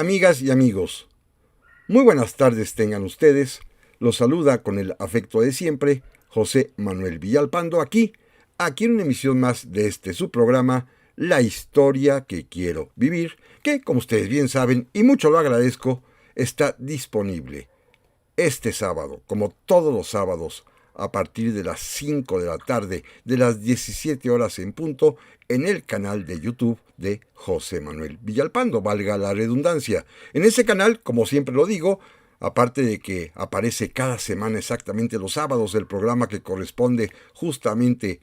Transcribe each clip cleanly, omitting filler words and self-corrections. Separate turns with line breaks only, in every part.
Amigas y amigos, muy buenas tardes tengan ustedes. Los saluda con el afecto de siempre José Manuel Villalpando aquí en una emisión más de su programa La historia que quiero vivir, que como ustedes bien saben y mucho lo agradezco, está disponible este sábado, como todos los sábados, a partir de las 5 de la tarde, de las 17 horas en punto, en el canal de YouTube de José Manuel Villalpando, valga la redundancia. En ese canal, como siempre lo digo, aparte de que aparece cada semana exactamente los sábados el programa que corresponde justamente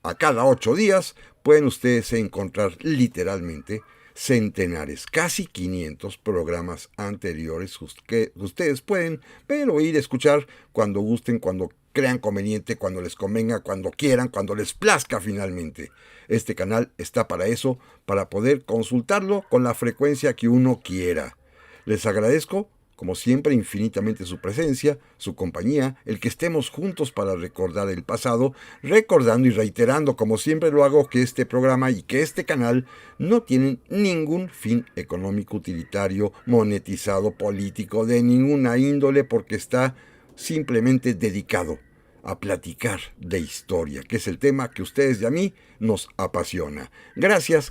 a cada 8 días, pueden ustedes encontrar literalmente centenares, casi 500 programas anteriores que ustedes pueden ver, oír, escuchar cuando gusten, cuando crean conveniente, cuando les convenga, cuando quieran, cuando les plazca finalmente. Este canal está para eso, para poder consultarlo con la frecuencia que uno quiera. Les agradezco, como siempre, infinitamente su presencia, su compañía, el que estemos juntos para recordar el pasado, recordando y reiterando, como siempre lo hago, que este programa y que este canal no tienen ningún fin económico, utilitario, monetizado, político, de ninguna índole, porque está simplemente dedicado a platicar de historia, que es el tema que ustedes y a mí nos apasiona. Gracias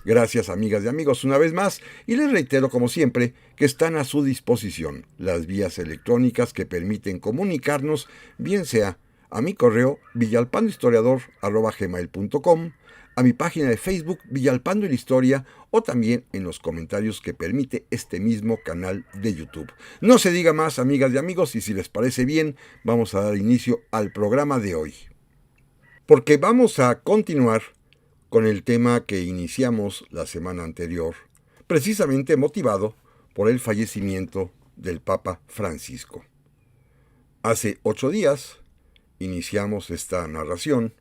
amigas y amigos una vez más, y les reitero como siempre que están a su disposición las vías electrónicas que permiten comunicarnos, bien sea a mi correo villalpandohistoriador@gmail.com, a mi página de Facebook Villalpando y la Historia, o también en los comentarios que permite este mismo canal de YouTube. No se diga más, amigas y amigos, y si les parece bien, vamos a dar inicio al programa de hoy. Porque vamos a continuar con el tema que iniciamos la semana anterior, precisamente motivado por el fallecimiento del Papa Francisco. Hace 8 días iniciamos esta narración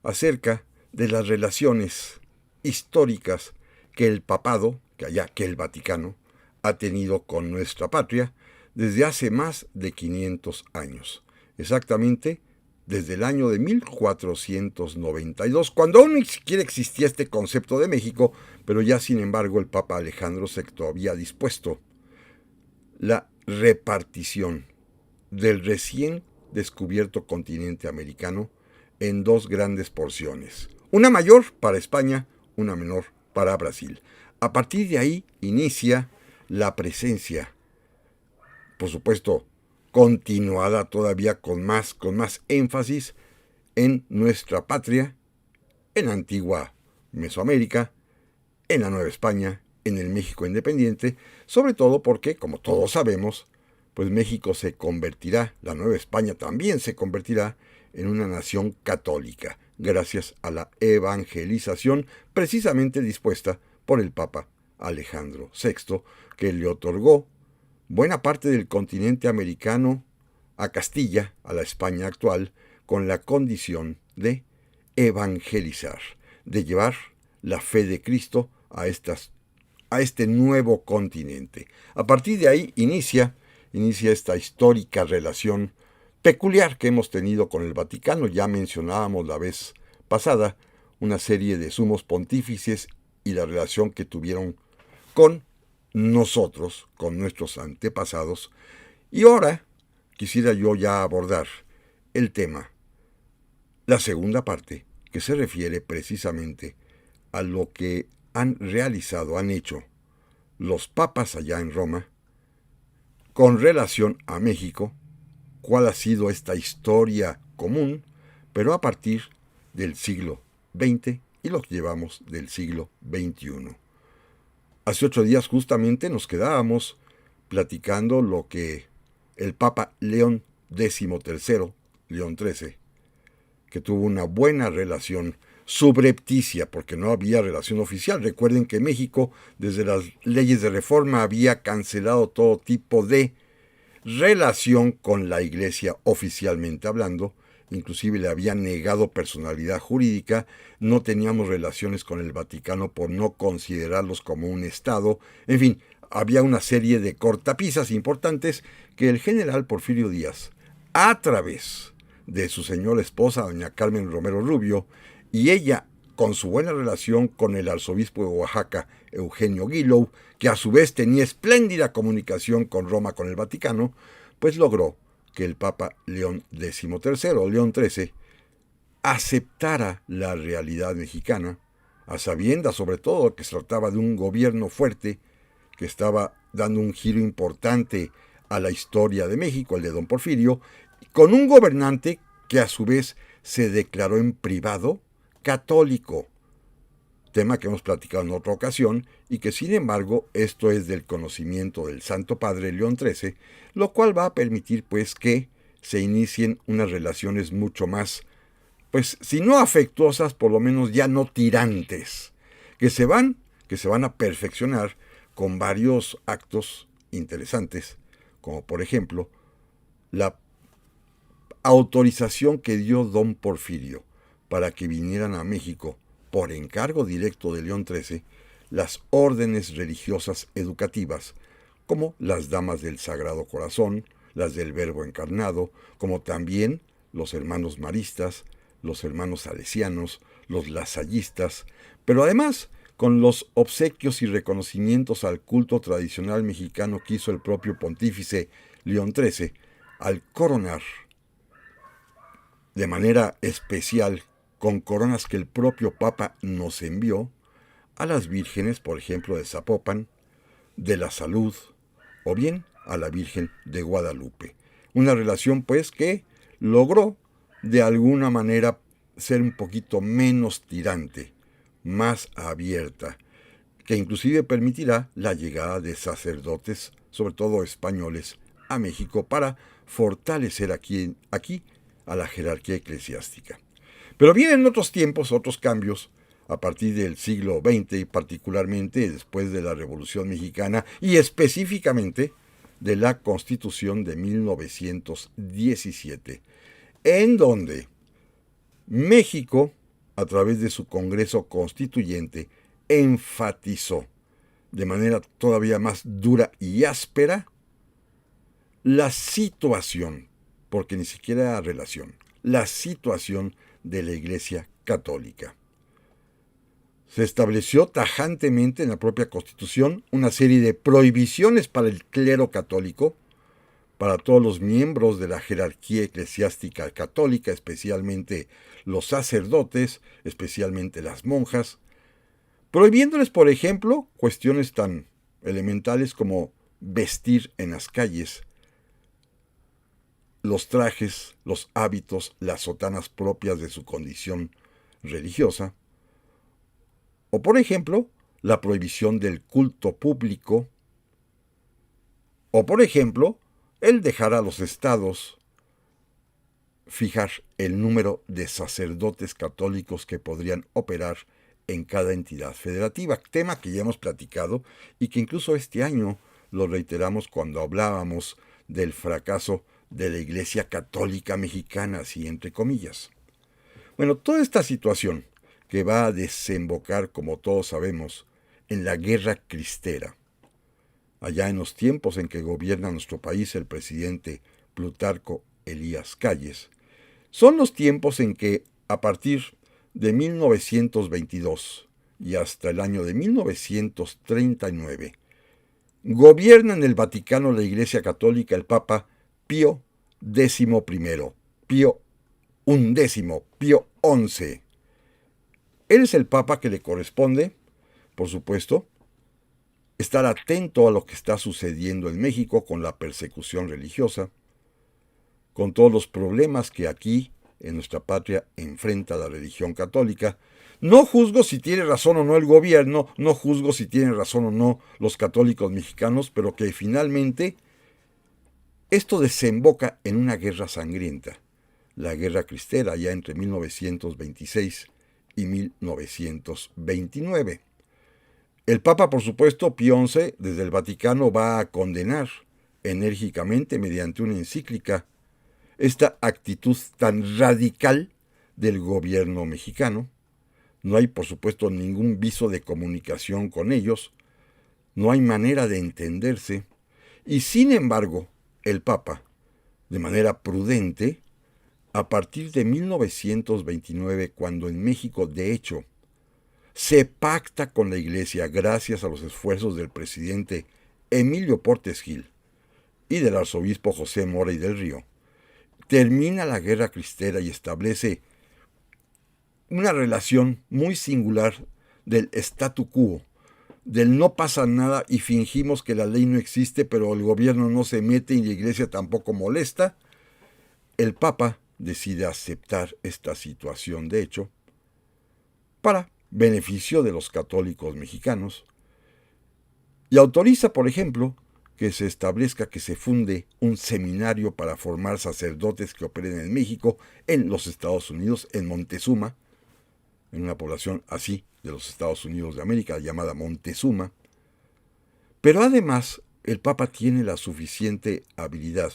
acerca de las relaciones históricas que el papado, que el Vaticano, ha tenido con nuestra patria desde hace más de 500 años. Exactamente desde el año de 1492, cuando aún ni siquiera existía este concepto de México, pero ya sin embargo el Papa Alejandro VI había dispuesto la repartición del recién descubierto continente americano en 2 grandes porciones. Una mayor para España, una menor para Brasil. A partir de ahí inicia la presencia, por supuesto, continuada todavía con más énfasis en nuestra patria, en la antigua Mesoamérica, en la Nueva España, en el México independiente, sobre todo porque, como todos sabemos, pues México se convertirá, la Nueva España también se convertirá en una nación católica, gracias a la evangelización precisamente dispuesta por el Papa Alejandro VI, que le otorgó buena parte del continente americano a Castilla, a la España actual, con la condición de evangelizar, de llevar la fe de Cristo a este nuevo continente. A partir de ahí inicia esta histórica relación peculiar que hemos tenido con el Vaticano. Ya mencionábamos la vez pasada una serie de sumos pontífices y la relación que tuvieron con nosotros, con nuestros antepasados. Y ahora quisiera yo ya abordar el tema, la segunda parte, que se refiere precisamente a lo que han realizado, han hecho los papas allá en Roma con relación a México, cuál ha sido esta historia común, pero a partir del siglo XX y lo que llevamos del siglo XXI. Hace 8 días justamente nos quedábamos platicando lo que el Papa León XIII, León XIII, que tuvo una buena relación subrepticia, porque no había relación oficial. Recuerden que México, desde las leyes de reforma, había cancelado todo tipo de relación con la Iglesia oficialmente hablando, inclusive le había negado personalidad jurídica, no teníamos relaciones con el Vaticano por no considerarlos como un Estado, en fin, había una serie de cortapisas importantes que el general Porfirio Díaz, a través de su señora esposa, doña Carmen Romero Rubio, y ella con su buena relación con el arzobispo de Oaxaca, Eugenio Guilou, que a su vez tenía espléndida comunicación con Roma, con el Vaticano, pues logró que el Papa León XIII, León XIII, aceptara la realidad mexicana, a sabiendas sobre todo que se trataba de un gobierno fuerte que estaba dando un giro importante a la historia de México, el de Don Porfirio, con un gobernante que a su vez se declaró en privado católico, tema que hemos platicado en otra ocasión y que sin embargo esto es del conocimiento del Santo Padre León XIII, lo cual va a permitir pues que se inicien unas relaciones mucho más, pues si no afectuosas, por lo menos ya no tirantes, que se van a perfeccionar con varios actos interesantes, como por ejemplo la autorización que dio Don Porfirio para que vinieran a México por encargo directo de León XIII las órdenes religiosas educativas, como las Damas del Sagrado Corazón, las del Verbo Encarnado, como también los hermanos maristas, los hermanos salesianos, los lasallistas, pero además con los obsequios y reconocimientos al culto tradicional mexicano que hizo el propio pontífice León XIII al coronar de manera especial, con coronas que el propio Papa nos envió, a las vírgenes, por ejemplo, de Zapopan, de la Salud, o bien a la Virgen de Guadalupe. Una relación, pues, que logró, de alguna manera, ser un poquito menos tirante, más abierta, que inclusive permitirá la llegada de sacerdotes, sobre todo españoles, a México para fortalecer aquí a la jerarquía eclesiástica. Pero vienen otros tiempos, otros cambios, a partir del siglo XX y particularmente después de la Revolución Mexicana y específicamente de la Constitución de 1917, en donde México, a través de su Congreso Constituyente, enfatizó de manera todavía más dura y áspera la situación, porque ni siquiera relación, la situación de la Iglesia Católica. Se estableció tajantemente en la propia Constitución una serie de prohibiciones para el clero católico, para todos los miembros de la jerarquía eclesiástica católica, especialmente los sacerdotes, especialmente las monjas, prohibiéndoles, por ejemplo, cuestiones tan elementales como vestir en las calles, los trajes, los hábitos, las sotanas propias de su condición religiosa, o por ejemplo, la prohibición del culto público, o por ejemplo, el dejar a los estados fijar el número de sacerdotes católicos que podrían operar en cada entidad federativa, tema que ya hemos platicado y que incluso este año lo reiteramos cuando hablábamos del fracaso de la Iglesia Católica Mexicana, así entre comillas. Bueno, toda esta situación que va a desembocar, como todos sabemos, en la Guerra Cristera, allá en los tiempos en que gobierna nuestro país el presidente Plutarco Elías Calles, son los tiempos en que, a partir de 1922 y hasta el año de 1939, gobierna en el Vaticano la Iglesia Católica el Papa Pío XI, Pío XI, Pío XI. Él es el Papa que le corresponde, por supuesto, estar atento a lo que está sucediendo en México con la persecución religiosa, con todos los problemas que aquí, en nuestra patria, enfrenta la religión católica. No juzgo si tiene razón o no el gobierno, no juzgo si tienen razón o no los católicos mexicanos, pero que finalmente esto desemboca en una guerra sangrienta, la Guerra Cristera, ya entre 1926 y 1929. El Papa, por supuesto, Pío XI, desde el Vaticano va a condenar enérgicamente mediante una encíclica esta actitud tan radical del gobierno mexicano. No hay, por supuesto, ningún viso de comunicación con ellos, no hay manera de entenderse, y sin embargo, el Papa, de manera prudente, a partir de 1929, cuando en México, de hecho, se pacta con la Iglesia gracias a los esfuerzos del presidente Emilio Portes Gil y del arzobispo José Mora y del Río. Termina la guerra cristera y establece una relación muy singular del statu quo, del no pasa nada y fingimos que la ley no existe, pero el gobierno no se mete y la Iglesia tampoco molesta. El Papa decide aceptar esta situación, de hecho, para beneficio de los católicos mexicanos, y autoriza, por ejemplo, que se establezca que se funde un seminario para formar sacerdotes que operen en México, en los Estados Unidos, en Montezuma, en una población así de los Estados Unidos de América, llamada Montezuma. Pero además, el Papa tiene la suficiente habilidad,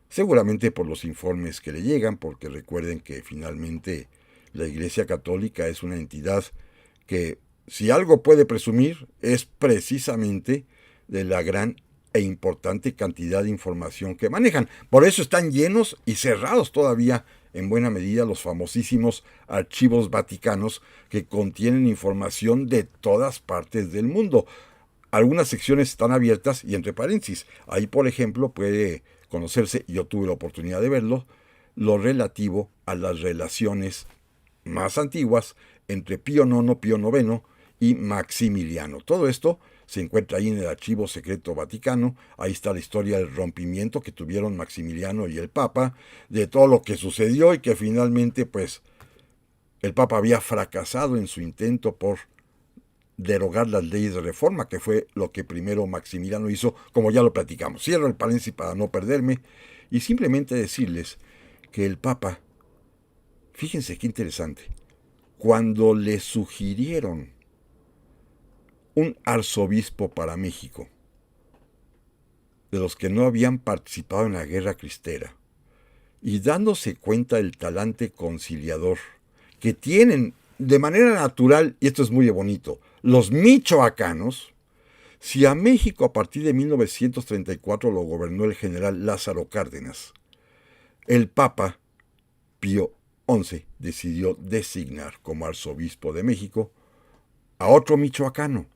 seguramente por los informes que le llegan, porque recuerden que finalmente la Iglesia Católica es una entidad que, si algo puede presumir, es precisamente de la gran e importante cantidad de información que manejan. Por eso están llenos y cerrados todavía en buena medida los famosísimos archivos vaticanos que contienen información de todas partes del mundo. Algunas secciones están abiertas y entre paréntesis. Ahí, por ejemplo, puede conocerse, yo tuve la oportunidad de verlo, lo relativo a las relaciones más antiguas entre Pío IX, Pío IX y Maximiliano. Todo esto se encuentra ahí en el Archivo Secreto Vaticano. Ahí está la historia del rompimiento que tuvieron Maximiliano y el Papa, de todo lo que sucedió y que finalmente, pues, el Papa había fracasado en su intento por derogar las leyes de reforma, que fue lo que primero Maximiliano hizo, como ya lo platicamos. Cierro el paréntesis para no perderme y simplemente decirles que el Papa, fíjense qué interesante, cuando le sugirieron un arzobispo para México, de los que no habían participado en la guerra cristera, y dándose cuenta del talante conciliador que tienen de manera natural, y esto es muy bonito, los michoacanos, si a México a partir de 1934 lo gobernó el general Lázaro Cárdenas, el Papa Pío XI decidió designar como arzobispo de México a otro michoacano,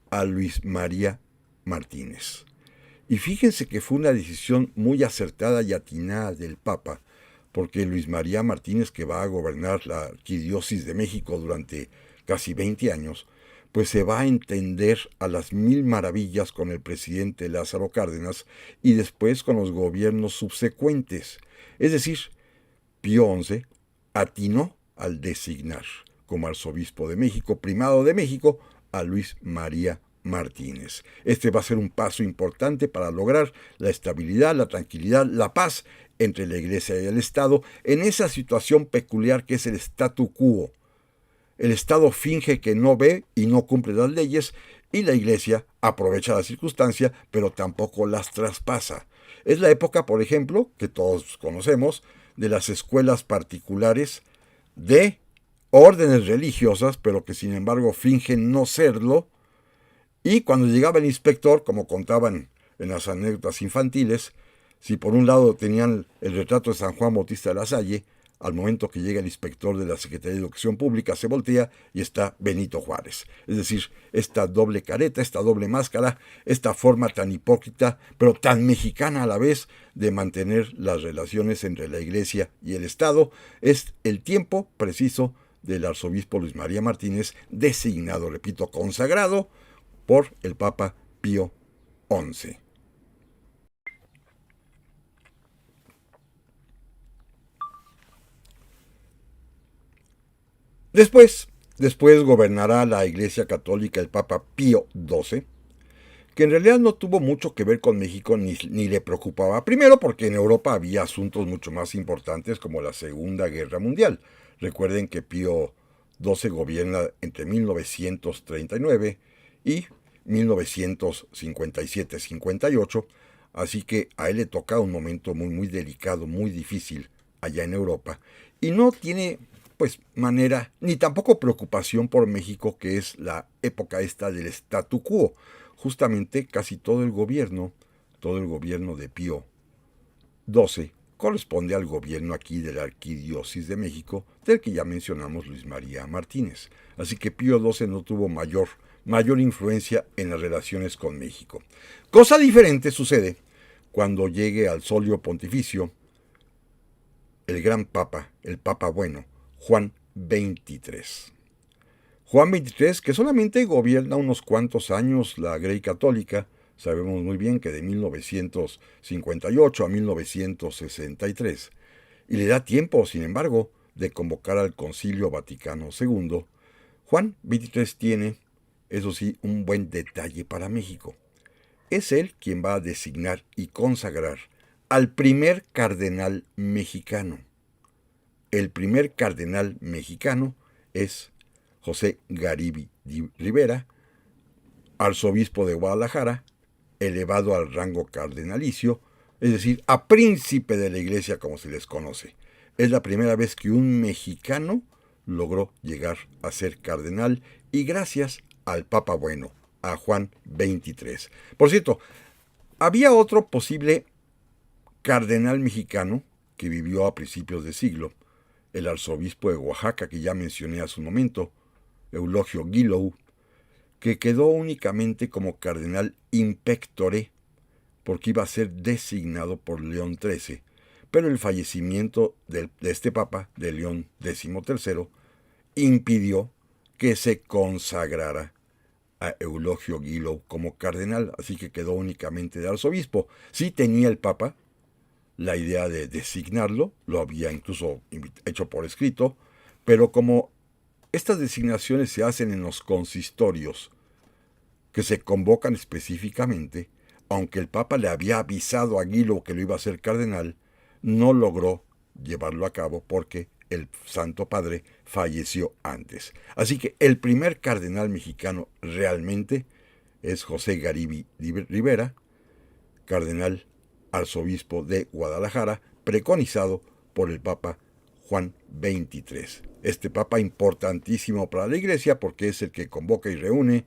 a Luis María Martínez. Y fíjense que fue una decisión muy acertada y atinada del Papa, porque Luis María Martínez, que va a gobernar la Arquidiócesis de México durante casi 20 años, pues se va a entender a las mil maravillas con el presidente Lázaro Cárdenas y después con los gobiernos subsecuentes. Es decir, Pío XI atinó al designar como arzobispo de México, primado de México, a Luis María Martínez. Este va a ser un paso importante para lograr la estabilidad, la tranquilidad, la paz entre la Iglesia y el Estado en esa situación peculiar que es el statu quo. El Estado finge que no ve y no cumple las leyes y la Iglesia aprovecha la circunstancia, pero tampoco las traspasa. Es la época, por ejemplo, que todos conocemos, de las escuelas particulares de órdenes religiosas, pero que sin embargo fingen no serlo, y cuando llegaba el inspector, como contaban en las anécdotas infantiles, si por un lado tenían el retrato de San Juan Bautista de la Salle, al momento que llega el inspector de la Secretaría de Educación Pública se voltea y está Benito Juárez. Es decir, esta doble careta, esta doble máscara, esta forma tan hipócrita, pero tan mexicana a la vez de mantener las relaciones entre la Iglesia y el Estado, es el tiempo preciso del arzobispo Luis María Martínez, designado, repito, consagrado por el Papa Pío XI. Después gobernará la Iglesia Católica el Papa Pío XII, que en realidad no tuvo mucho que ver con México ni le preocupaba. Primero porque en Europa había asuntos mucho más importantes como la Segunda Guerra Mundial. Recuerden que Pío XII gobierna entre 1939 y 1957-58, así que a él le toca un momento muy, muy delicado, muy difícil allá en Europa. Y no tiene pues manera, ni tampoco preocupación por México, que es la época esta del statu quo. Justamente casi todo el gobierno de Pío XII corresponde al gobierno aquí de la Arquidiócesis de México, del que ya mencionamos Luis María Martínez. Así que Pío XII no tuvo mayor influencia en las relaciones con México. Cosa diferente sucede cuando llegue al solio pontificio el gran papa, el papa bueno, Juan XXIII. Juan XXIII, que solamente gobierna unos cuantos años la Grey Católica, sabemos muy bien que de 1958 a 1963, y le da tiempo, sin embargo, de convocar al Concilio Vaticano II, Juan XXIII tiene, eso sí, un buen detalle para México. Es él quien va a designar y consagrar al primer cardenal mexicano. El primer cardenal mexicano es José Garibi Rivera, arzobispo de Guadalajara, elevado al rango cardenalicio, es decir, a príncipe de la iglesia como se les conoce. Es la primera vez que un mexicano logró llegar a ser cardenal y gracias al Papa Bueno, a Juan XXIII. Por cierto, había otro posible cardenal mexicano que vivió a principios de siglo, el arzobispo de Oaxaca que ya mencioné hace un momento, Eulogio Guilou, que quedó únicamente como cardenal in pectore, porque iba a ser designado por León XIII, pero el fallecimiento de este papa, de León XIII, impidió que se consagrara a Eulogio Guilou como cardenal, así que quedó únicamente de arzobispo. Sí tenía el papa la idea de designarlo, lo había incluso hecho por escrito, pero como estas designaciones se hacen en los consistorios, que se convocan específicamente, aunque el Papa le había avisado a Guilou que lo iba a hacer cardenal, no logró llevarlo a cabo porque el Santo Padre falleció antes. Así que el primer cardenal mexicano realmente es José Garibi Rivera, cardenal arzobispo de Guadalajara, preconizado por el Papa Juan XXIII. Este Papa importantísimo para la Iglesia porque es el que convoca y reúne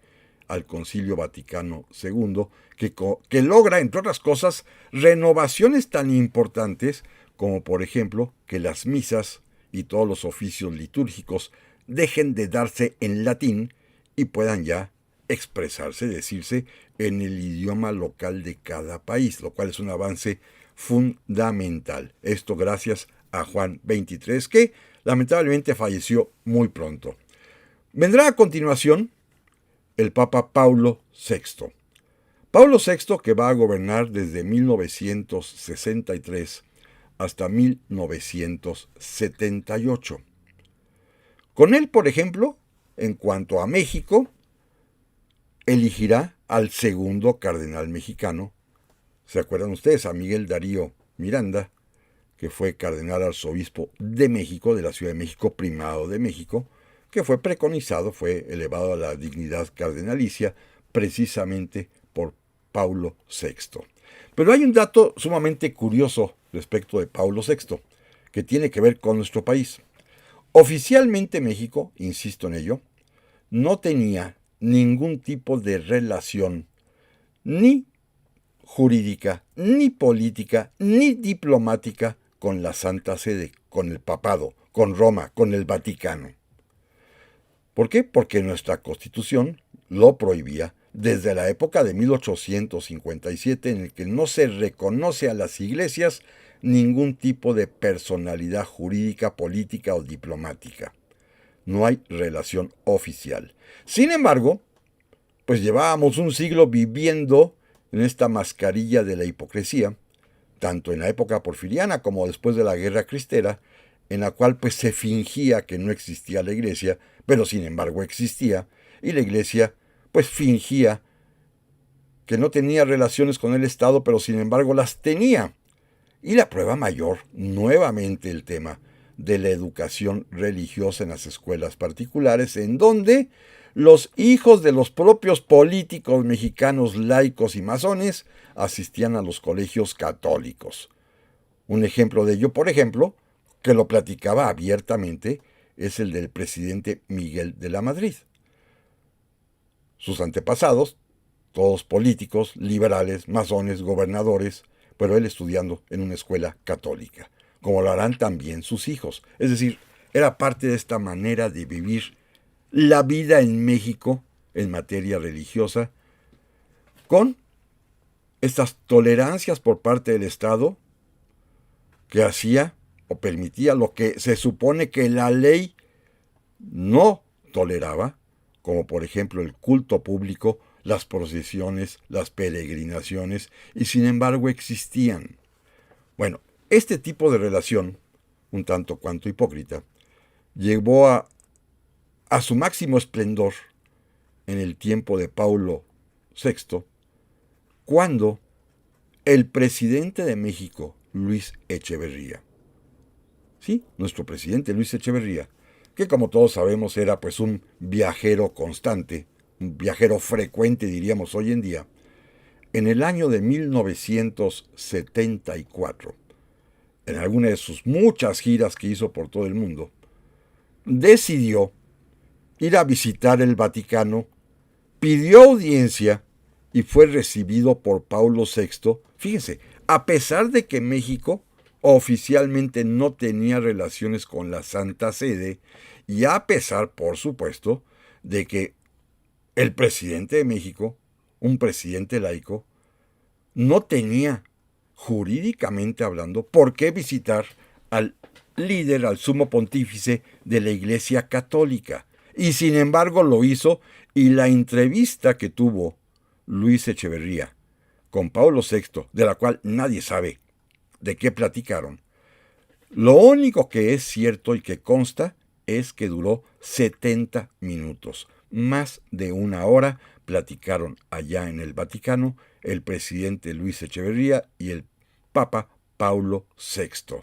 al Concilio Vaticano II, que logra, entre otras cosas, renovaciones tan importantes como, por ejemplo, que las misas y todos los oficios litúrgicos dejen de darse en latín y puedan ya expresarse, decirse, en el idioma local de cada país, lo cual es un avance fundamental. Esto gracias a Juan XXIII, que lamentablemente falleció muy pronto. Vendrá a continuación el Papa Paulo VI. Paulo VI, que va a gobernar desde 1963 hasta 1978. Con él, por ejemplo, en cuanto a México, elegirá al segundo cardenal mexicano. ¿Se acuerdan ustedes? A Miguel Darío Miranda, que fue cardenal arzobispo de México, de la Ciudad de México, primado de México, que fue preconizado, fue elevado a la dignidad cardenalicia precisamente por Paulo VI. Pero hay un dato sumamente curioso respecto de Paulo VI, que tiene que ver con nuestro país. Oficialmente México, insisto en ello, no tenía ningún tipo de relación ni jurídica, ni política, ni diplomática con la Santa Sede, con el papado, con Roma, con el Vaticano. ¿Por qué? Porque nuestra Constitución lo prohibía desde la época de 1857, en el que no se reconoce a las iglesias ningún tipo de personalidad jurídica, política o diplomática. No hay relación oficial. Sin embargo, pues llevábamos un siglo viviendo en esta mascarilla de la hipocresía, tanto en la época porfiriana como después de la Guerra Cristera, en la cual pues se fingía que no existía la iglesia, pero sin embargo existía, y la iglesia pues fingía que no tenía relaciones con el Estado, pero sin embargo las tenía. Y la prueba mayor, nuevamente el tema de la educación religiosa en las escuelas particulares, en donde los hijos de los propios políticos mexicanos laicos y masones asistían a los colegios católicos. Un ejemplo de ello, por ejemplo, que lo platicaba abiertamente, es el del presidente Miguel de la Madrid. Sus antepasados, todos políticos, liberales, masones, gobernadores, pero él estudiando en una escuela católica, como lo harán también sus hijos. Es decir, era parte de esta manera de vivir la vida en México en materia religiosa, con estas tolerancias por parte del Estado que hacía o permitía lo que se supone que la ley no toleraba, como por ejemplo el culto público, las procesiones, las peregrinaciones, y sin embargo existían. Bueno, este tipo de relación, un tanto cuanto hipócrita, llevó a su máximo esplendor en el tiempo de Paulo VI, cuando el presidente de México, Luis Echeverría, sí, nuestro presidente Luis Echeverría, que como todos sabemos era pues un viajero constante, un viajero frecuente diríamos hoy en día, en el año de 1974, en alguna de sus muchas giras que hizo por todo el mundo, decidió ir a visitar el Vaticano, pidió audiencia y fue recibido por Paulo VI. Fíjense, a pesar de que México oficialmente no tenía relaciones con la Santa Sede, y a pesar, por supuesto, de que el presidente de México, un presidente laico, no tenía, jurídicamente hablando, por qué visitar al líder, al sumo pontífice de la Iglesia Católica. Y sin embargo lo hizo, y la entrevista que tuvo Luis Echeverría con Pablo VI, de la cual nadie sabe de qué platicaron, lo único que es cierto y que consta es que duró 70 minutos. Más de una hora platicaron allá en el Vaticano el presidente Luis Echeverría y el Papa Paulo VI.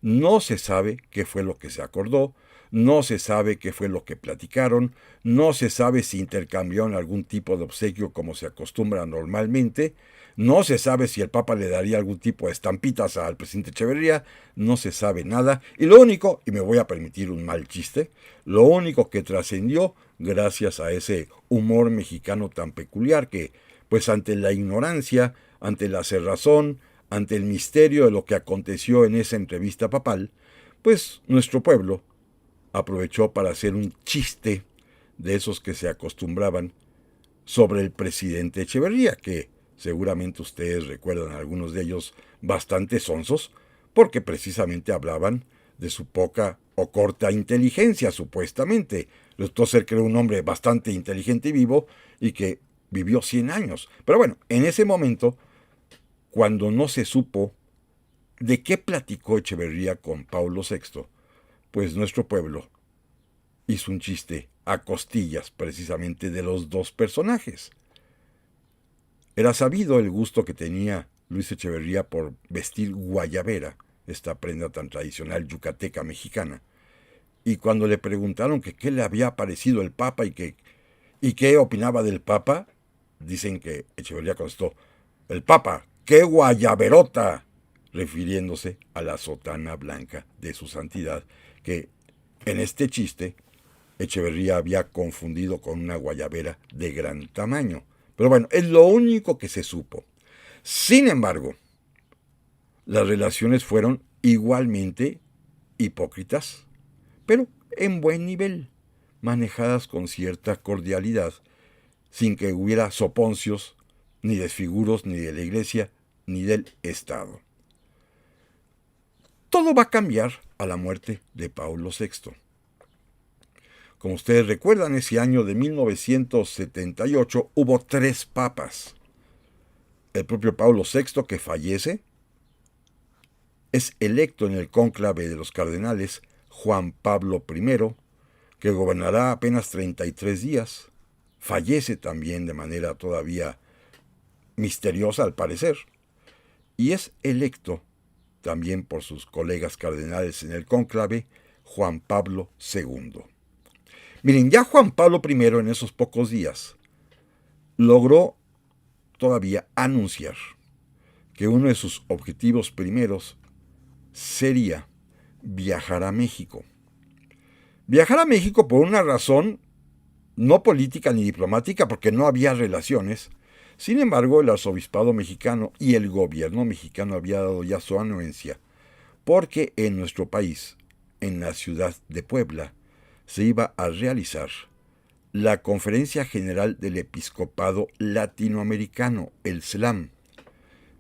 No se sabe qué fue lo que se acordó, no se sabe qué fue lo que platicaron, no se sabe si intercambiaron algún tipo de obsequio como se acostumbra normalmente, no se sabe si el Papa le daría algún tipo de estampitas al presidente Echeverría, no se sabe nada. Y lo único, y me voy a permitir un mal chiste, lo único que trascendió, gracias a ese humor mexicano tan peculiar que, pues ante la ignorancia, ante la cerrazón, ante el misterio de lo que aconteció en esa entrevista papal, pues nuestro pueblo aprovechó para hacer un chiste de esos que se acostumbraban sobre el presidente Echeverría, que seguramente ustedes recuerdan algunos de ellos bastante sonsos, porque precisamente hablaban de su poca o corta inteligencia, supuestamente. Resultó ser que era un hombre bastante inteligente y vivo, y que vivió 100 años. Pero bueno, en ese momento, cuando no se supo de qué platicó Echeverría con Paulo VI, pues nuestro pueblo hizo un chiste a costillas precisamente de los dos personajes. Era sabido el gusto que tenía Luis Echeverría por vestir guayabera, esta prenda tan tradicional yucateca mexicana. Y cuando le preguntaron que qué le había parecido el Papa y qué opinaba del Papa, dicen que Echeverría contestó: "El Papa, qué guayaberota", refiriéndose a la sotana blanca de su santidad, que en este chiste Echeverría había confundido con una guayabera de gran tamaño. Pero bueno, es lo único que se supo. Sin embargo, las relaciones fueron igualmente hipócritas, pero en buen nivel, manejadas con cierta cordialidad, sin que hubiera soponcios, ni desfiguros, ni de la Iglesia, ni del Estado. Todo va a cambiar a la muerte de Paulo VI. Como ustedes recuerdan, ese año de 1978 hubo 3 papas. El propio Paulo VI, que fallece, es electo en el cónclave de los cardenales Juan Pablo I, que gobernará apenas 33 días. Fallece también de manera todavía misteriosa al parecer, y es electo también por sus colegas cardenales en el cónclave Juan Pablo II. Miren, ya Juan Pablo I en esos pocos días logró todavía anunciar que uno de sus objetivos primeros sería viajar a México. Viajar a México por una razón no política ni diplomática, porque no había relaciones, Sin embargo, el arzobispado mexicano y el gobierno mexicano había dado ya su anuencia, porque en nuestro país, en la ciudad de Puebla, se iba a realizar la Conferencia General del Episcopado Latinoamericano, el SLAM,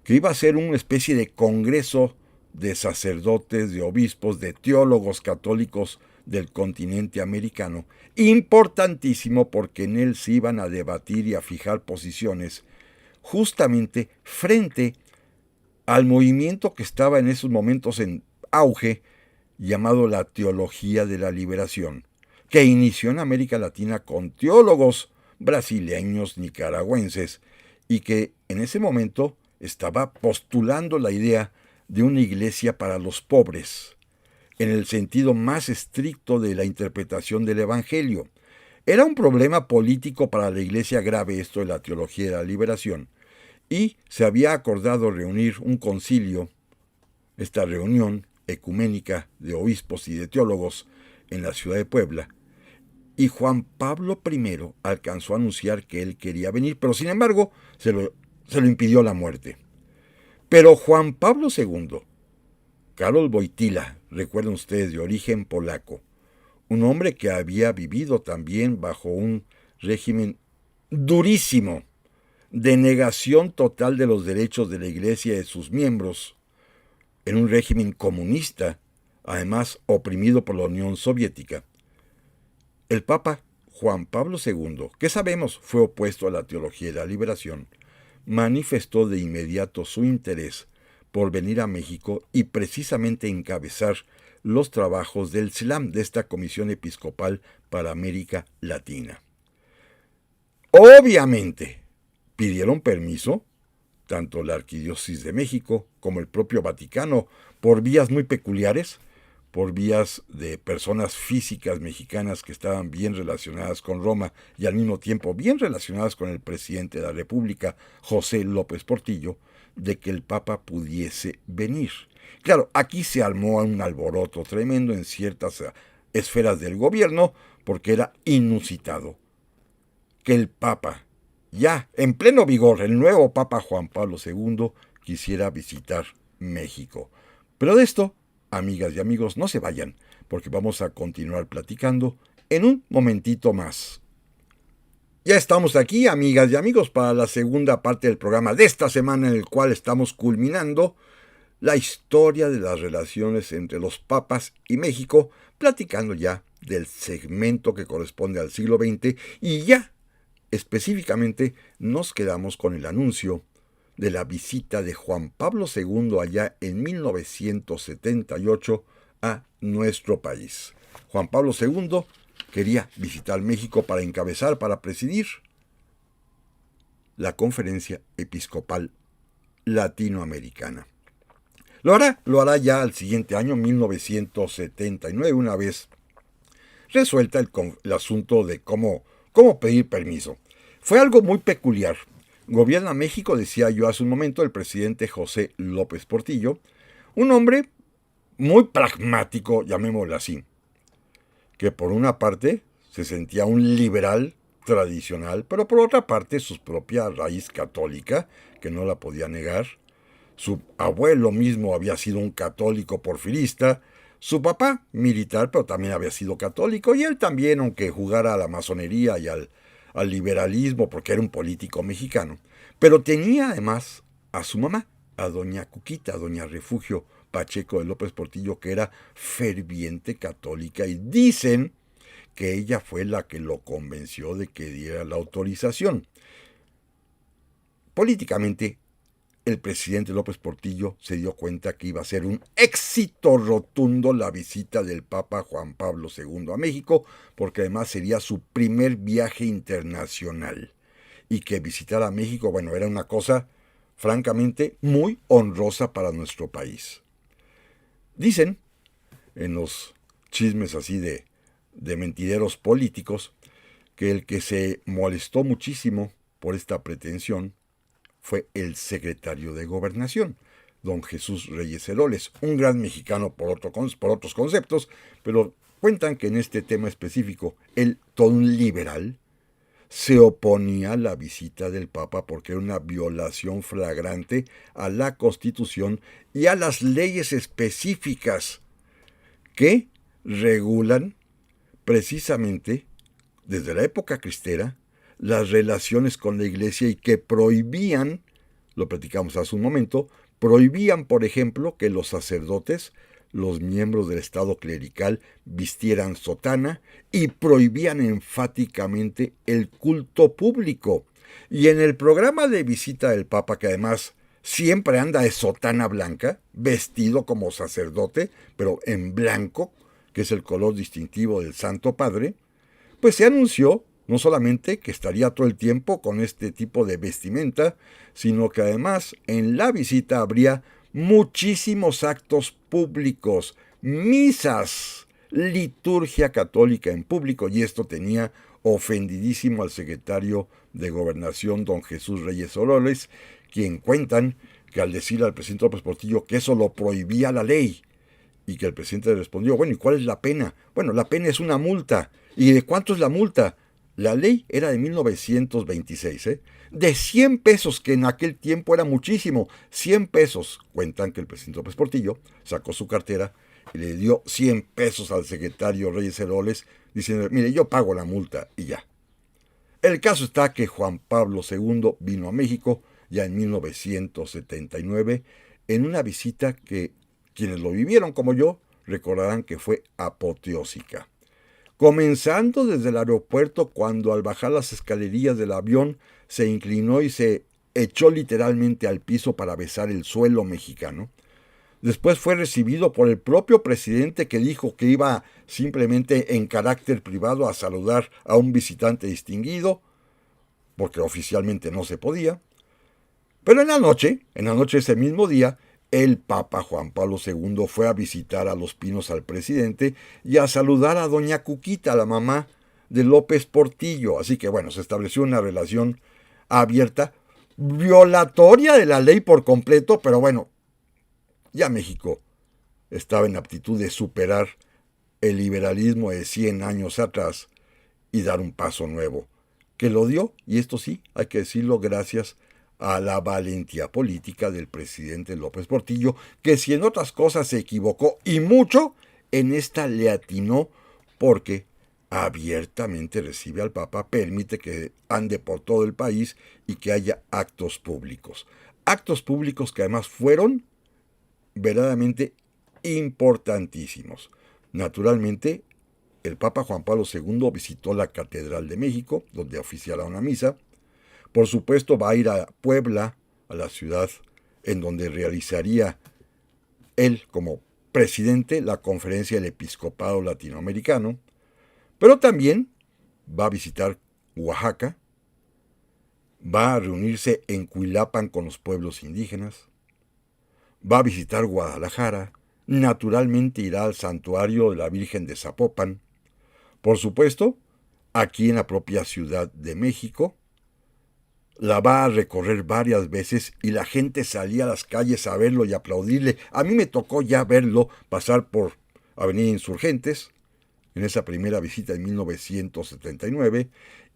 que iba a ser una especie de congreso de sacerdotes, de obispos, de teólogos católicos del continente americano, importantísimo porque en él se iban a debatir y a fijar posiciones justamente frente al movimiento que estaba en esos momentos en auge, llamado la teología de la liberación, que inició en América Latina con teólogos brasileños, nicaragüenses, y que en ese momento estaba postulando la idea de una iglesia para los pobres, en el sentido más estricto de la interpretación del Evangelio. Era un problema político para la iglesia grave esto de la teología de la liberación, y se había acordado reunir un concilio, esta reunión ecuménica de obispos y de teólogos en la ciudad de Puebla, y Juan Pablo I alcanzó a anunciar que él quería venir, pero sin embargo se lo impidió la muerte. Pero Juan Pablo II, Karol Wojtyła, recuerden ustedes, de origen polaco, un hombre que había vivido también bajo un régimen durísimo, de negación total de los derechos de la Iglesia y de sus miembros, en un régimen comunista, además oprimido por la Unión Soviética. El Papa Juan Pablo II, que sabemos fue opuesto a la teología de la liberación, manifestó de inmediato su interés por venir a México y precisamente encabezar los trabajos del SLAM, de esta Comisión Episcopal para América Latina. Obviamente, pidieron permiso, tanto la Arquidiócesis de México como el propio Vaticano, por vías muy peculiares, por vías de personas físicas mexicanas que estaban bien relacionadas con Roma y al mismo tiempo bien relacionadas con el presidente de la República, José López Portillo, de que el Papa pudiese venir. Claro, aquí se armó un alboroto tremendo en ciertas esferas del gobierno, porque era inusitado que el Papa, ya en pleno vigor, el nuevo Papa Juan Pablo II, quisiera visitar México. Pero de esto, amigas y amigos, no se vayan, porque vamos a continuar platicando en un momentito más. Ya estamos aquí, amigas y amigos, para la segunda parte del programa de esta semana, en el cual estamos culminando la historia de las relaciones entre los papas y México, platicando ya del segmento que corresponde al siglo XX, y ya específicamente nos quedamos con el anuncio de la visita de Juan Pablo II allá en 1978 a nuestro país. Juan Pablo II quería visitar México para encabezar, para presidir la Conferencia Episcopal Latinoamericana. Lo hará ya al siguiente año, 1979, una vez resuelta el asunto de cómo pedir permiso. Fue algo muy peculiar. Gobierna México, decía yo hace un momento, el presidente José López Portillo, un hombre muy pragmático, llamémoslo así, que por una parte se sentía un liberal tradicional, pero por otra parte su propia raíz católica, que no la podía negar. Su abuelo mismo había sido un católico porfirista, su papá militar, pero también había sido católico, y él también, aunque jugara a la masonería y al liberalismo, porque era un político mexicano. Pero tenía además a su mamá, a doña Cuquita, a doña Refugio Pacheco de López Portillo, que era ferviente católica, y dicen que ella fue la que lo convenció de que diera la autorización. Políticamente, el presidente López Portillo se dio cuenta que iba a ser un éxito rotundo la visita del Papa Juan Pablo II a México, porque además sería su primer viaje internacional. Y que visitar a México, bueno, era una cosa francamente muy honrosa para nuestro país. Dicen, en los chismes así de mentideros políticos, que el que se molestó muchísimo por esta pretensión fue el secretario de Gobernación, don Jesús Reyes Heroles, un gran mexicano por otros conceptos, pero cuentan que en este tema específico, él, todo un liberal, se oponía a la visita del Papa porque era una violación flagrante a la Constitución y a las leyes específicas que regulan precisamente desde la época cristera las relaciones con la Iglesia y que prohibían, lo platicamos hace un momento, prohibían, por ejemplo, que los sacerdotes, los miembros del Estado clerical, vistieran sotana y prohibían enfáticamente el culto público. Y en el programa de visita del Papa, que además siempre anda de sotana blanca, vestido como sacerdote, pero en blanco, que es el color distintivo del Santo Padre, pues se anunció no solamente que estaría todo el tiempo con este tipo de vestimenta, sino que además en la visita habría muchísimos actos públicos, misas, liturgia católica en público, y esto tenía ofendidísimo al secretario de Gobernación, don Jesús Reyes Oroles, quien cuentan que al decirle al presidente López Portillo que eso lo prohibía la ley, y que el presidente le respondió, bueno, ¿y cuál es la pena? Bueno, la pena es una multa. ¿Y de cuánto es la multa? La ley era de 1926, de 100 pesos, que en aquel tiempo era muchísimo. 100 pesos. Cuentan que el presidente López Portillo sacó su cartera y le dio 100 pesos al secretario Reyes Heroles, diciendo, mire, yo pago la multa y ya. El caso está que Juan Pablo II vino a México ya en 1979 en una visita que quienes lo vivieron como yo recordarán que fue apoteósica. Comenzando desde el aeropuerto, cuando al bajar las escalerillas del avión se inclinó y se echó literalmente al piso para besar el suelo mexicano. Después fue recibido por el propio presidente, que dijo que iba simplemente en carácter privado a saludar a un visitante distinguido, porque oficialmente no se podía. Pero en la noche de ese mismo día, el Papa Juan Pablo II fue a visitar a Los Pinos al presidente y a saludar a doña Cuquita, la mamá de López Portillo. Así que bueno, se estableció una relación abierta, violatoria de la ley por completo, pero bueno, ya México estaba en aptitud de superar el liberalismo de 100 años atrás y dar un paso nuevo, que lo dio, y esto sí, hay que decirlo, gracias a la valentía política del presidente López Portillo, que si en otras cosas se equivocó y mucho, en esta le atinó, porque abiertamente recibe al Papa, permite que ande por todo el país y que haya actos públicos. Actos públicos que además fueron verdaderamente importantísimos. Naturalmente, el Papa Juan Pablo II visitó la Catedral de México, donde oficiará una misa. Por supuesto, va a ir a Puebla, a la ciudad en donde realizaría él como presidente la conferencia del Episcopado Latinoamericano, pero también va a visitar Oaxaca, va a reunirse en Cuilapan con los pueblos indígenas, va a visitar Guadalajara, naturalmente irá al santuario de la Virgen de Zapopan, por supuesto, aquí en la propia Ciudad de México, la va a recorrer varias veces y la gente salía a las calles a verlo y aplaudirle. A mí me tocó ya verlo pasar por Avenida Insurgentes en esa primera visita en 1979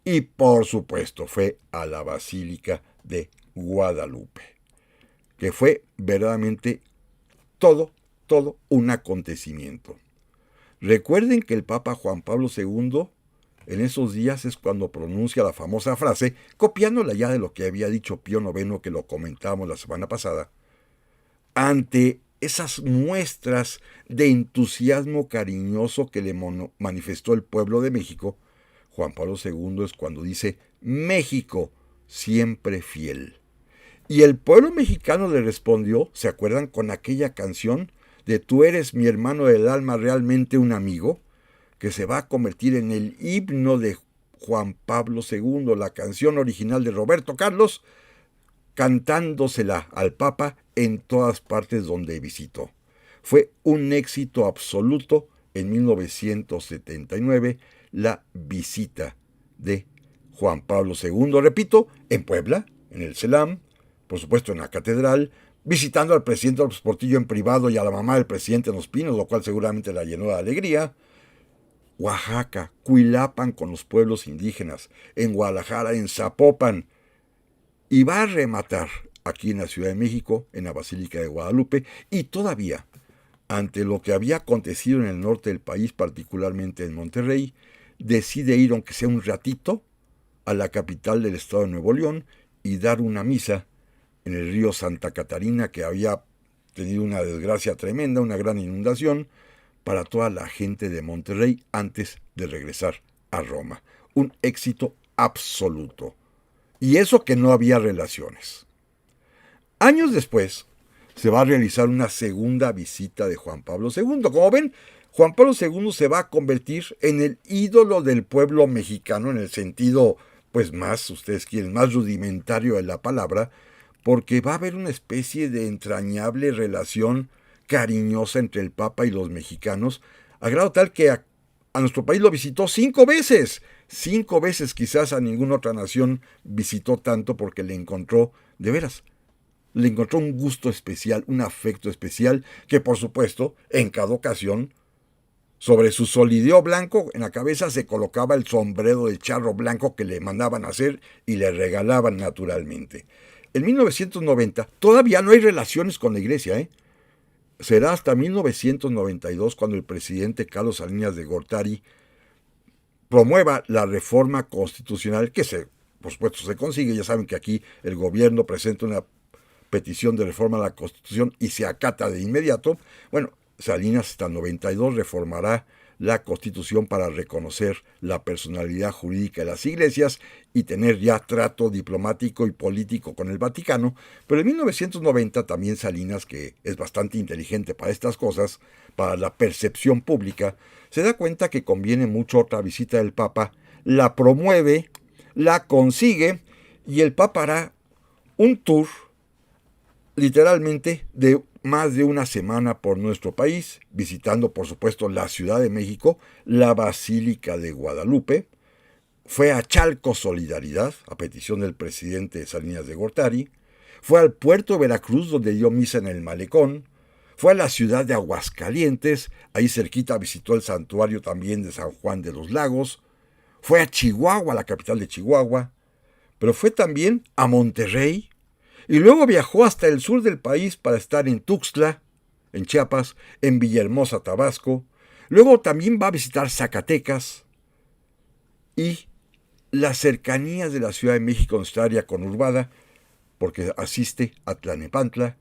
y por supuesto fue a la Basílica de Guadalupe, que fue verdaderamente todo un acontecimiento. Recuerden que el Papa Juan Pablo II en esos días es cuando pronuncia la famosa frase, copiándola ya de lo que había dicho Pío IX, que lo comentábamos la semana pasada, ante esas muestras de entusiasmo cariñoso que le manifestó el pueblo de México. Juan Pablo II es cuando dice, México siempre fiel. Y el pueblo mexicano le respondió, ¿se acuerdan con aquella canción de Tú eres mi hermano del alma, realmente un amigo?, que se va a convertir en el himno de Juan Pablo II, la canción original de Roberto Carlos, cantándosela al Papa en todas partes donde visitó. Fue un éxito absoluto en 1979 la visita de Juan Pablo II, repito, en Puebla, en el CELAM, por supuesto en la catedral, visitando al presidente López Portillo en privado y a la mamá del presidente en Los Pinos, lo cual seguramente la llenó de alegría. Oaxaca, Cuilapan con los pueblos indígenas, en Guadalajara, en Zapopan, y va a rematar aquí en la Ciudad de México, en la Basílica de Guadalupe, y todavía, ante lo que había acontecido en el norte del país, particularmente en Monterrey, decide ir, aunque sea un ratito, a la capital del estado de Nuevo León y dar una misa en el río Santa Catarina, que había tenido una desgracia tremenda, una gran inundación, para toda la gente de Monterrey antes de regresar a Roma. Un éxito absoluto. Y eso que no había relaciones. Años después, se va a realizar una segunda visita de Juan Pablo II. Como ven, Juan Pablo II se va a convertir en el ídolo del pueblo mexicano, en el sentido, pues más, ustedes quieren, más rudimentario de la palabra, porque va a haber una especie de entrañable relación cariñosa entre el Papa y los mexicanos, a grado tal que a nuestro país lo visitó 5 veces. 5 veces, quizás a ninguna otra nación visitó tanto, porque le encontró, de veras, le encontró un gusto especial, un afecto especial, que por supuesto, en cada ocasión, sobre su solideo blanco en la cabeza se colocaba el sombrero de charro blanco que le mandaban hacer y le regalaban naturalmente. En 1990 todavía no hay relaciones con la iglesia, ¿eh? Será hasta 1992 cuando el presidente Carlos Salinas de Gortari promueva la reforma constitucional que por supuesto se consigue. Ya saben que aquí el gobierno presenta una petición de reforma a la Constitución y se acata de inmediato. Bueno, Salinas hasta el 92 reformará la Constitución para reconocer la personalidad jurídica de las iglesias y tener ya trato diplomático y político con el Vaticano. Pero en 1990 también Salinas, que es bastante inteligente para estas cosas, para la percepción pública, se da cuenta que conviene mucho otra visita del Papa, la promueve, la consigue y el Papa hará un tour literalmente de más de una semana por nuestro país, visitando por supuesto la Ciudad de México, la Basílica de Guadalupe, fue a Chalco Solidaridad, a petición del presidente Salinas de Gortari, fue al puerto de Veracruz donde dio misa en el Malecón, fue a la ciudad de Aguascalientes, ahí cerquita visitó el santuario también de San Juan de los Lagos, fue a Chihuahua, la capital de Chihuahua, pero fue también a Monterrey, y luego viajó hasta el sur del país para estar en Tuxtla, en Chiapas, en Villahermosa, Tabasco. Luego también va a visitar Zacatecas y las cercanías de la Ciudad de México, nuestra área conurbada, porque asiste a Tlanepantla,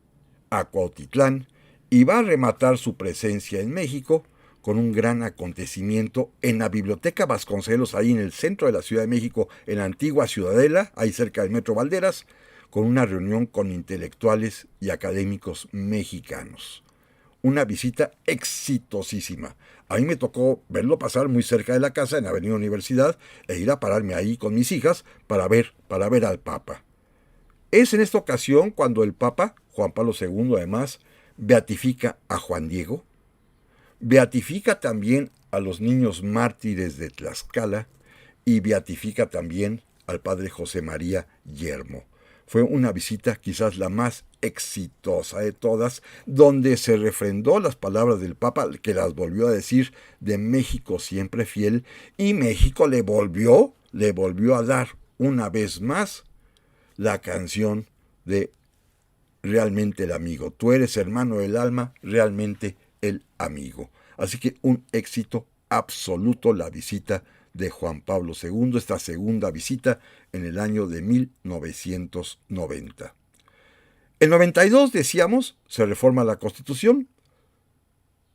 a Cuautitlán, y va a rematar su presencia en México con un gran acontecimiento en la Biblioteca Vasconcelos, ahí en el centro de la Ciudad de México, en la antigua Ciudadela, ahí cerca del Metro Valderas, con una reunión con intelectuales y académicos mexicanos. Una visita exitosísima. A mí me tocó verlo pasar muy cerca de la casa, en Avenida Universidad, e ir a pararme ahí con mis hijas para ver al Papa. Es en esta ocasión cuando el Papa, Juan Pablo II, además, beatifica a Juan Diego, beatifica también a los niños mártires de Tlaxcala y beatifica también al padre José María Yermo. Fue una visita quizás la más exitosa de todas, donde se refrendó las palabras del Papa, que las volvió a decir, de México siempre fiel, y México le volvió a dar una vez más la canción de realmente el amigo. Tú eres hermano del alma, realmente el amigo. Así que un éxito absoluto la visita de Juan Pablo II, esta segunda visita en el año de 1990. En 92, decíamos, se reforma la Constitución,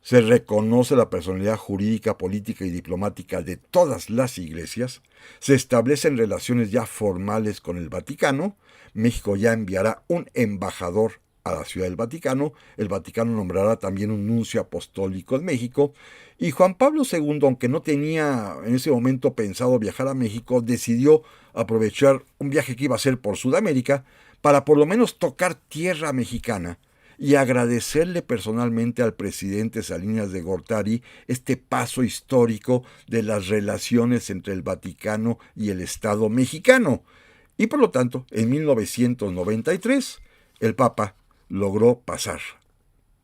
se reconoce la personalidad jurídica, política y diplomática de todas las iglesias, se establecen relaciones ya formales con el Vaticano, México ya enviará un embajador a la Ciudad del Vaticano, el Vaticano nombrará también un nuncio apostólico en México, y Juan Pablo II, aunque no tenía en ese momento pensado viajar a México, decidió aprovechar un viaje que iba a hacer por Sudamérica para por lo menos tocar tierra mexicana y agradecerle personalmente al presidente Salinas de Gortari este paso histórico de las relaciones entre el Vaticano y el Estado mexicano. Y por lo tanto, en 1993, el Papa logró pasar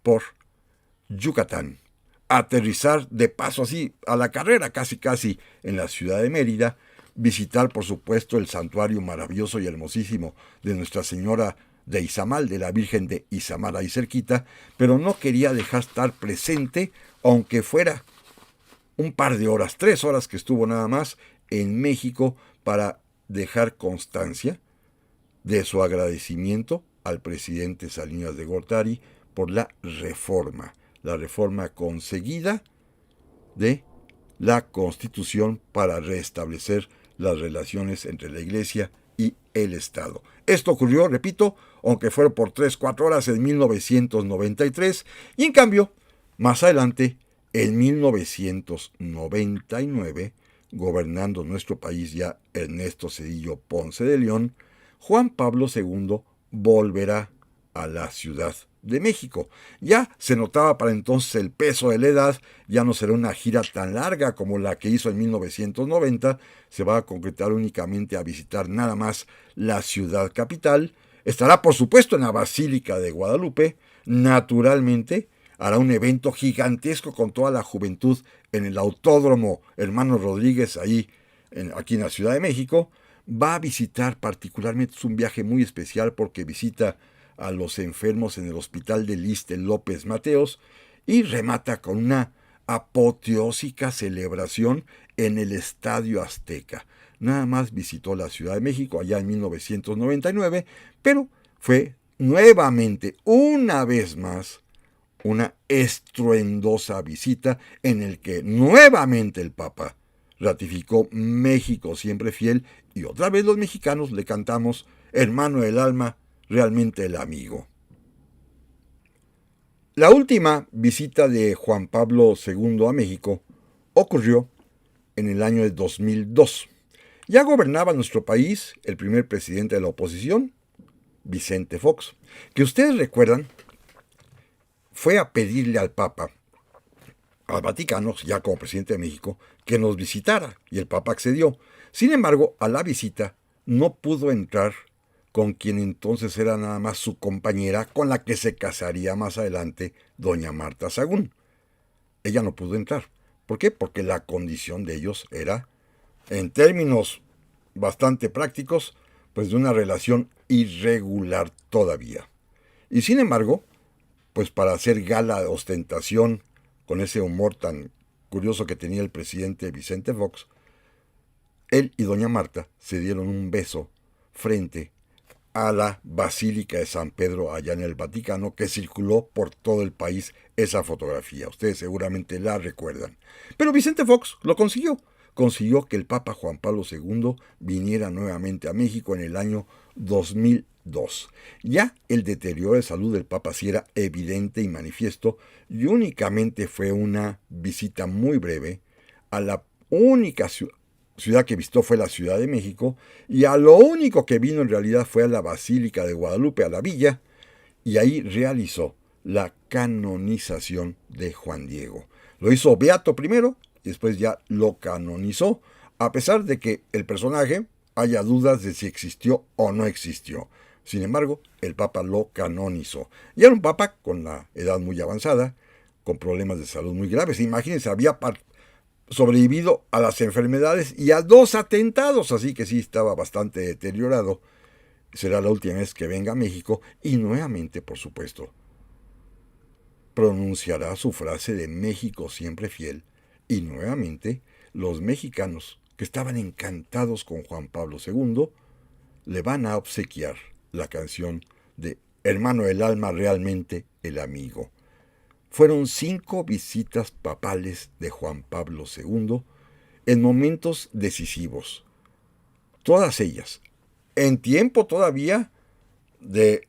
por Yucatán, aterrizar de paso así a la carrera, casi en la ciudad de Mérida, visitar por supuesto el santuario maravilloso y hermosísimo de Nuestra Señora de Izamal, de la Virgen de Izamal ahí cerquita, pero no quería dejar estar presente, aunque fuera un par de horas, 3 horas que estuvo nada más en México para dejar constancia de su agradecimiento al presidente Salinas de Gortari por la reforma conseguida de la Constitución para restablecer las relaciones entre la Iglesia y el Estado. Esto ocurrió, repito, aunque fuera por 3-4 horas en 1993, y en cambio, más adelante, en 1999, gobernando nuestro país ya Ernesto Zedillo Ponce de León, Juan Pablo II volverá a la Ciudad de México. Ya se notaba para entonces el peso de la edad, ya no será una gira tan larga como la que hizo en 1990, se va a concretar únicamente a visitar nada más la ciudad capital, estará por supuesto en la Basílica de Guadalupe, naturalmente hará un evento gigantesco con toda la juventud en el Autódromo Hermano Rodríguez, aquí en la Ciudad de México, va a visitar particularmente, es un viaje muy especial porque visita a los enfermos en el Hospital del Issste López Mateos y remata con una apoteósica celebración en el Estadio Azteca. Nada más visitó la Ciudad de México allá en 1999, pero fue nuevamente, una vez más, una estruendosa visita en el que nuevamente el Papa ratificó México siempre fiel y otra vez los mexicanos le cantamos hermano del alma, realmente el amigo. La última visita de Juan Pablo II a México ocurrió en el año de 2002. Ya gobernaba nuestro país el primer presidente de la oposición, Vicente Fox, que ustedes recuerdan, fue a pedirle al Papa, al Vaticano, ya como presidente de México, que nos visitara, y el Papa accedió. Sin embargo, a la visita no pudo entrar con quien entonces era nada más su compañera, con la que se casaría más adelante, doña Marta Sagún. Ella no pudo entrar. ¿Por qué? Porque la condición de ellos era, en términos bastante prácticos, pues de una relación irregular todavía. Y sin embargo, pues para hacer gala de ostentación, con ese humor tan curioso que tenía el presidente Vicente Fox, él y doña Marta se dieron un beso frente a la Basílica de San Pedro allá en el Vaticano, que circuló por todo el país esa fotografía. Ustedes seguramente la recuerdan. Pero Vicente Fox lo consiguió. Consiguió que el Papa Juan Pablo II viniera nuevamente a México en el año 2002. Ya el deterioro de salud del Papa sí era evidente y manifiesto, y únicamente fue una visita muy breve a la única ciudad que visitó fue la Ciudad de México, y a lo único que vino en realidad fue a la Basílica de Guadalupe, a la villa, y ahí realizó la canonización de Juan Diego. Lo hizo beato primero, y después ya lo canonizó, a pesar de que el personaje haya dudas de si existió o no existió. Sin embargo, el Papa lo canonizó. Y era un Papa con la edad muy avanzada, con problemas de salud muy graves. Imagínense, había sobrevivido a las enfermedades y a 2 atentados, así que sí estaba bastante deteriorado. Será la última vez que venga a México y nuevamente, por supuesto, pronunciará su frase de México siempre fiel, y nuevamente los mexicanos que estaban encantados con Juan Pablo II le van a obsequiar la canción de Hermano del alma, realmente el amigo. Fueron 5 visitas papales de Juan Pablo II en momentos decisivos. Todas ellas en tiempo todavía de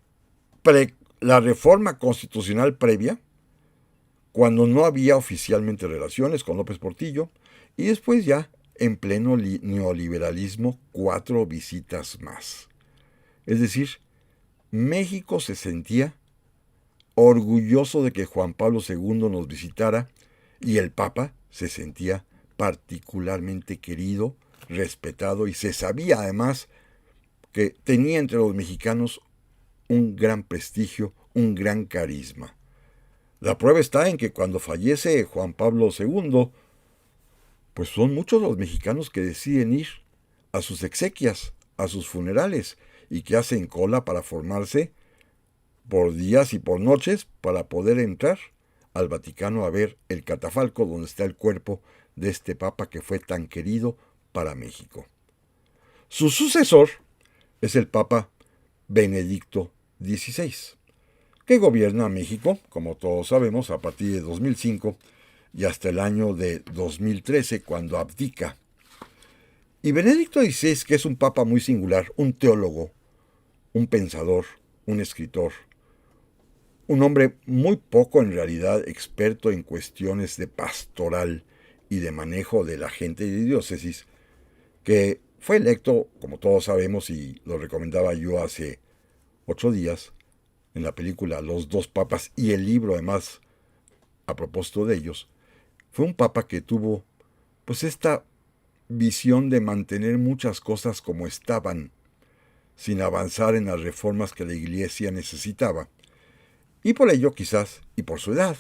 la reforma constitucional previa, cuando no había oficialmente relaciones con López Portillo, y después ya en pleno neoliberalismo 4 visitas más. Es decir, México se sentía orgulloso de que Juan Pablo II nos visitara, y el Papa se sentía particularmente querido, respetado, y se sabía además que tenía entre los mexicanos un gran prestigio, un gran carisma. La prueba está en que cuando fallece Juan Pablo II, pues son muchos los mexicanos que deciden ir a sus exequias, a sus funerales, y que hacen cola para formarse por días y por noches para poder entrar al Vaticano a ver el catafalco donde está el cuerpo de este papa que fue tan querido para México. Su sucesor es el Papa Benedicto XVI, que gobierna México, como todos sabemos, a partir de 2005 y hasta el año de 2013, cuando abdica. Y Benedicto XVI, que es un papa muy singular, un teólogo, un pensador, un escritor, un hombre muy poco en realidad experto en cuestiones de pastoral y de manejo de la gente de diócesis, que fue electo, como todos sabemos, y lo recomendaba yo hace 8 días, en la película Los dos papas y el libro además a propósito de ellos, fue un papa que tuvo pues esta visión de mantener muchas cosas como estaban, sin avanzar en las reformas que la Iglesia necesitaba. Y por ello quizás, y por su edad,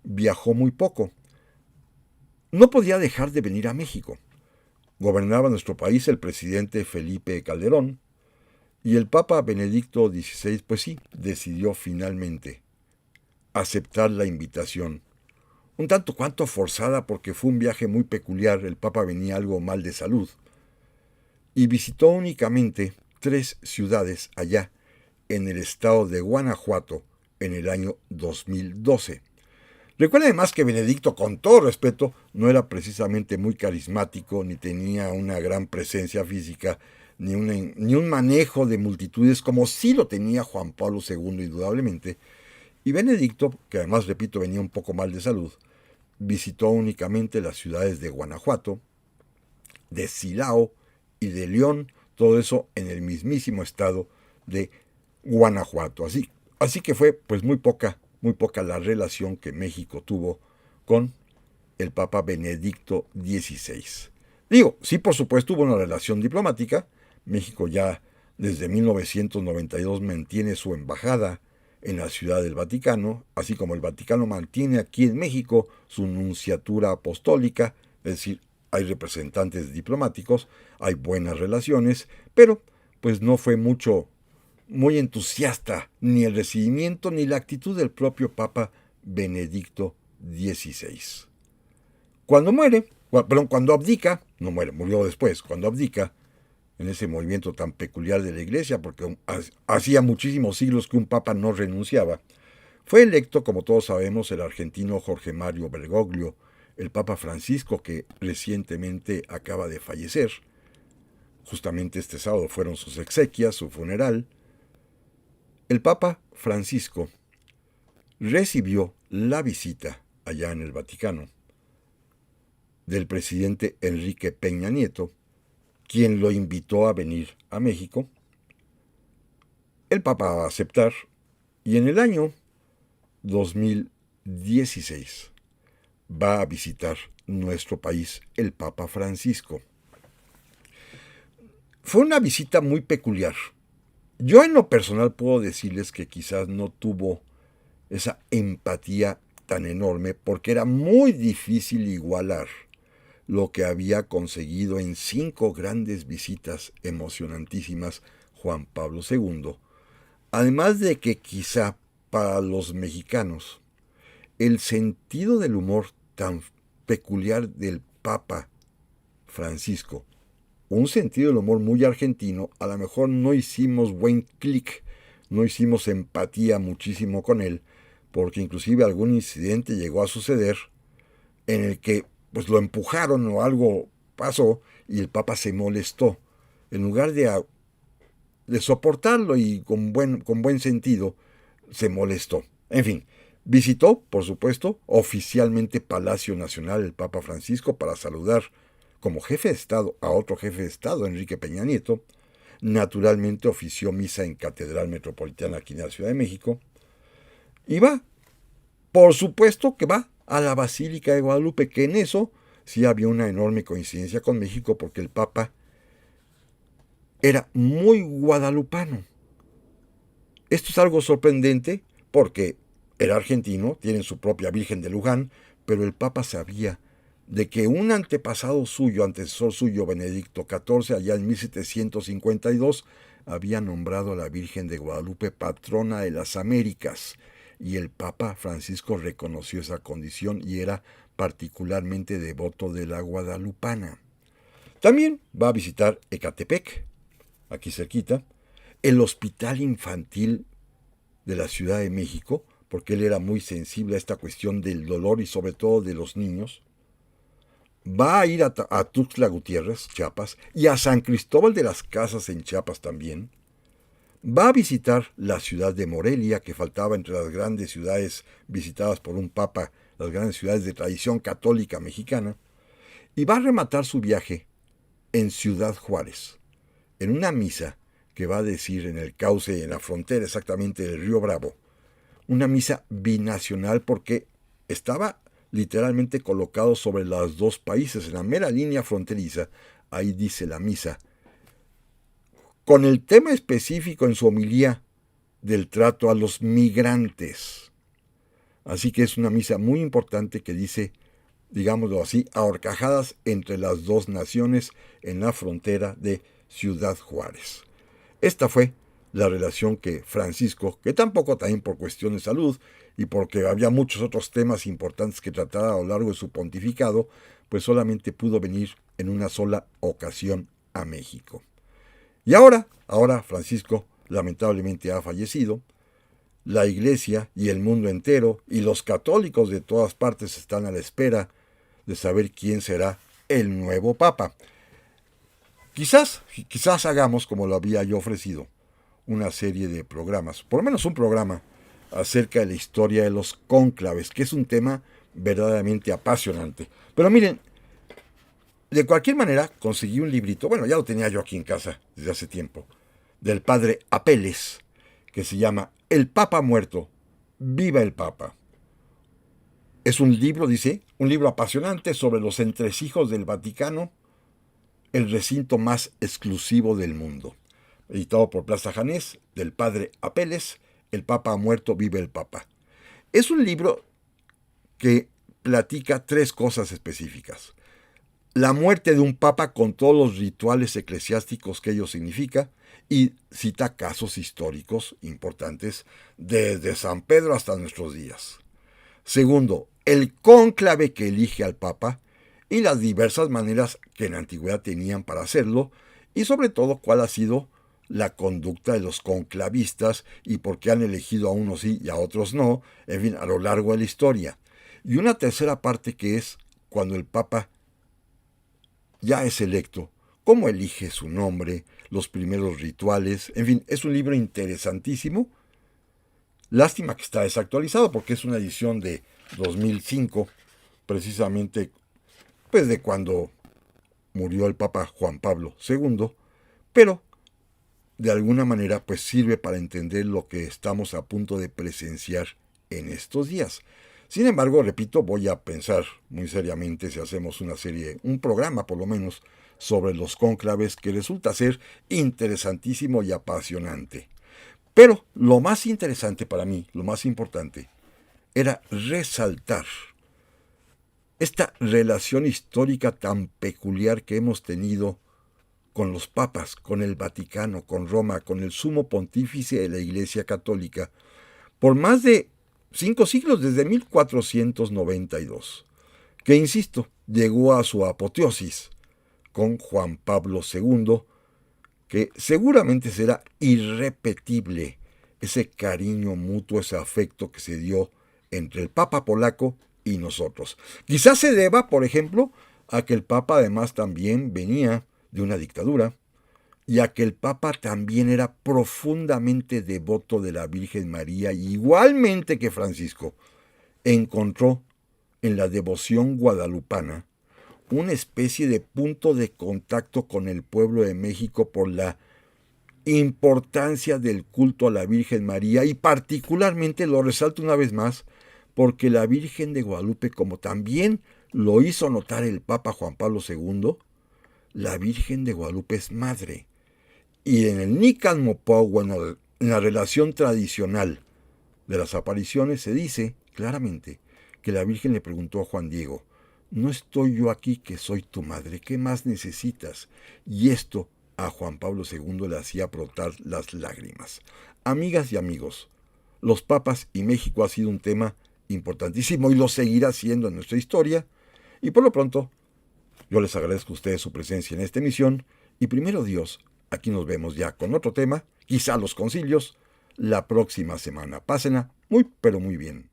viajó muy poco. No podía dejar de venir a México. Gobernaba nuestro país el presidente Felipe Calderón, y el Papa Benedicto XVI, pues sí, decidió finalmente aceptar la invitación. Un tanto cuanto forzada porque fue un viaje muy peculiar, el Papa venía algo mal de salud, y visitó únicamente 3 ciudades allá, en el estado de Guanajuato, en el año 2012. Recuerda además que Benedicto, con todo respeto, no era precisamente muy carismático, ni tenía una gran presencia física, ni un manejo de multitudes como sí lo tenía Juan Pablo II, indudablemente. Y Benedicto, que además, repito, venía un poco mal de salud, visitó únicamente las ciudades de Guanajuato, de Silao y de León, todo eso en el mismísimo estado de Guanajuato. Así que fue pues muy poca la relación que México tuvo con el Papa Benedicto XVI. Digo, sí, por supuesto hubo una relación diplomática. México ya desde 1992 mantiene su embajada en la Ciudad del Vaticano, así como el Vaticano mantiene aquí en México su nunciatura apostólica, es decir, hay representantes diplomáticos, hay buenas relaciones, pero pues no fue muy entusiasta ni el recibimiento ni la actitud del propio Papa Benedicto XVI. Cuando abdica, no muere, murió después, cuando abdica, en ese movimiento tan peculiar de la Iglesia, porque hacía muchísimos siglos que un papa no renunciaba, fue electo, como todos sabemos, el argentino Jorge Mario Bergoglio, el Papa Francisco, que recientemente acaba de fallecer. Justamente este sábado fueron sus exequias, su funeral. El Papa Francisco recibió la visita allá en el Vaticano del presidente Enrique Peña Nieto, quien lo invitó a venir a México. El Papa va a aceptar y en el año 2016 va a visitar nuestro país el Papa Francisco. Fue una visita muy peculiar. Yo en lo personal puedo decirles que quizás no tuvo esa empatía tan enorme porque era muy difícil igualar lo que había conseguido en 5 grandes visitas emocionantísimas Juan Pablo II. Además de que quizá para los mexicanos el sentido del humor tan peculiar del Papa Francisco, un sentido del humor muy argentino, a lo mejor no hicimos buen clic, no hicimos empatía muchísimo con él, porque inclusive algún incidente llegó a suceder en el que pues lo empujaron o algo pasó y el Papa se molestó. En lugar de soportarlo y con buen sentido, se molestó. En fin, visitó, por supuesto, oficialmente Palacio Nacional el Papa Francisco para saludar como jefe de Estado a otro jefe de Estado, Enrique Peña Nieto. Naturalmente ofició misa en Catedral Metropolitana aquí en la Ciudad de México. Y va, por supuesto que va a la Basílica de Guadalupe, que en eso sí había una enorme coincidencia con México porque el Papa era muy guadalupano. Esto es algo sorprendente porque era argentino, tienen su propia Virgen de Luján, pero el Papa sabía de que un antepasado suyo, antecesor suyo, Benedicto XIV, allá en 1752, había nombrado a la Virgen de Guadalupe patrona de las Américas, y el Papa Francisco reconoció esa condición y era particularmente devoto de la guadalupana. También va a visitar Ecatepec, aquí cerquita, el Hospital Infantil de la Ciudad de México, porque él era muy sensible a esta cuestión del dolor y sobre todo de los niños. Va a ir a Tuxtla Gutiérrez, Chiapas, y a San Cristóbal de las Casas en Chiapas también. Va a visitar la ciudad de Morelia, que faltaba entre las grandes ciudades visitadas por un papa, las grandes ciudades de tradición católica mexicana. Y va a rematar su viaje en Ciudad Juárez, en una misa que va a decir en el cauce, en la frontera exactamente del Río Bravo. Una misa binacional porque estaba literalmente colocado sobre los dos países, en la mera línea fronteriza. Ahí dice la misa, con el tema específico en su homilía del trato a los migrantes. Así que es una misa muy importante que dice, digámoslo así, a horcajadas entre las dos naciones en la frontera de Ciudad Juárez. Esta fue la relación que Francisco, que tampoco también por cuestión de salud y porque había muchos otros temas importantes que tratar a lo largo de su pontificado, pues solamente pudo venir en una sola ocasión a México. Y ahora Francisco lamentablemente ha fallecido. La Iglesia y el mundo entero y los católicos de todas partes están a la espera de saber quién será el nuevo Papa. Quizás hagamos, como lo había yo ofrecido, una serie de programas, por lo menos un programa, acerca de la historia de los cónclaves, que es un tema verdaderamente apasionante. Pero miren, de cualquier manera conseguí un librito, bueno, ya lo tenía yo aquí en casa desde hace tiempo, del padre Apeles, que se llama El Papa Muerto, Viva el Papa. Es un libro, dice, un libro apasionante sobre los entresijos del Vaticano, el recinto más exclusivo del mundo. Editado por Plaza Janés, del padre Apeles, El Papa ha muerto, vive el Papa. Es un libro que platica tres cosas específicas. La muerte de un papa con todos los rituales eclesiásticos que ello significa, y cita casos históricos importantes desde San Pedro hasta nuestros días. Segundo, el cónclave que elige al papa y las diversas maneras que en la antigüedad tenían para hacerlo, y sobre todo cuál ha sido la conducta de los conclavistas y por qué han elegido a unos sí y a otros no, en fin, a lo largo de la historia. Y una tercera parte que es cuando el papa ya es electo, cómo elige su nombre, los primeros rituales, en fin, es un libro interesantísimo. Lástima que está desactualizado porque es una edición de 2005, precisamente pues de cuando murió el Papa Juan Pablo II, pero de alguna manera pues sirve para entender lo que estamos a punto de presenciar en estos días. Sin embargo, repito, voy a pensar muy seriamente si hacemos una serie, un programa por lo menos, sobre los cónclaves, que resulta ser interesantísimo y apasionante. Pero lo más interesante para mí, lo más importante, era resaltar esta relación histórica tan peculiar que hemos tenido con los papas, con el Vaticano, con Roma, con el sumo pontífice de la Iglesia Católica, por más de 5 siglos, desde 1492, que, insisto, llegó a su apoteosis con Juan Pablo II, que seguramente será irrepetible ese cariño mutuo, ese afecto que se dio entre el Papa polaco y nosotros. Quizás se deba, por ejemplo, a que el Papa además también venía de una dictadura, y a que el Papa también era profundamente devoto de la Virgen María, igualmente que Francisco, encontró en la devoción guadalupana una especie de punto de contacto con el pueblo de México por la importancia del culto a la Virgen María, y particularmente, lo resalto una vez más, porque la Virgen de Guadalupe, como también lo hizo notar el Papa Juan Pablo II, la Virgen de Guadalupe es madre. Y en el Nican Mopahua, en la relación tradicional de las apariciones se dice claramente que la Virgen le preguntó a Juan Diego: ¿no estoy yo aquí que soy tu madre? ¿Qué más necesitas? Y esto a Juan Pablo II le hacía brotar las lágrimas. Amigas y amigos, los papas y México ha sido un tema importantísimo y lo seguirá siendo en nuestra historia. Y por lo pronto, yo les agradezco a ustedes su presencia en esta emisión. Y primero Dios, aquí nos vemos ya con otro tema, quizá los concilios, la próxima semana. Pásenla muy, pero muy bien.